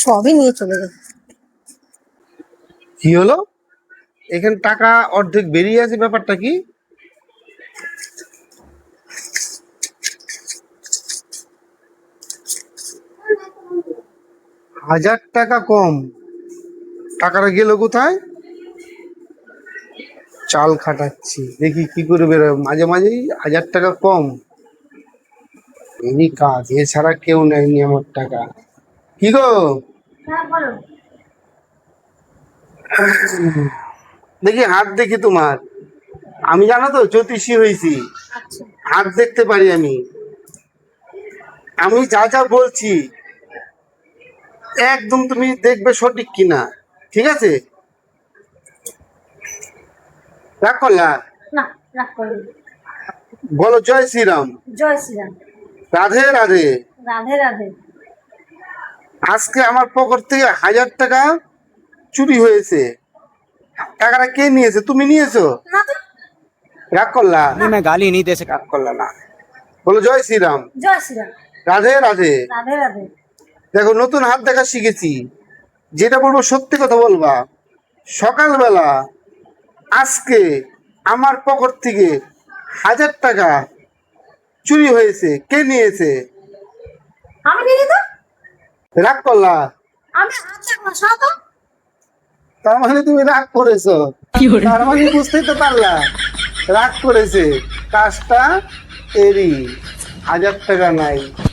সবই নিয়ে চলে যাবে। কি হলো? এখানে টাকা অর্ধেক বেরিয়ে আছে, ব্যাপারটা কি? হাজার টাকা কম, টাকাটা গেল কোথায়? চাল খাটাচ্ছি, দেখি কি করে বেরোয়। মাঝে মাঝেই 1000 টাকা কম, এনি কাজ, এছাড়া কেউ নেয়নি আমার টাকা। কি গো? দেখি হাত দেখি তোমার। আমি জানো তো জ্যোতিষী হয়েছি, হাত দেখতে পারি আমি। আমি যা যা বলছি একদম তুমি দেখবে সঠিক কিনা, ঠিক আছে? রাগ করলা? না, রাগ করবে। বলো জয় শ্রীরাম। জয় শ্রীরাম। রাধে রাধে। রাধে রাধে। আজকে আমার পকেট থেকে 1000 টাকা চুরি হয়েছে। টাকাটা কে নিয়েছে? তুমি নিয়েছো? না তো। রাগ করলা? मैं गाली नहीं दे सकता। রাগ করলা না, বলো জয় শ্রীরাম। জয় শ্রীরাম। রাধে রাধে। রাধে রাধে। দেখো নতুন হাত দেখা শিখেছি, যেটা বলবো সত্যি কথা বলবা। সকালবেলা আজকে আমার পকেট থেকে 1000 টাকা চুরি হয়েছে, কে নিয়েছে? আমি দিদি তো। রাগ করলা? আমি হাত দেখবো না, শোনো তো। তার মানে তুমি রাগ করেছো? তার মানে বুঝতেই তো পারলা রাগ করেছে। কাজটা এরই, 1000 টাকা নাই।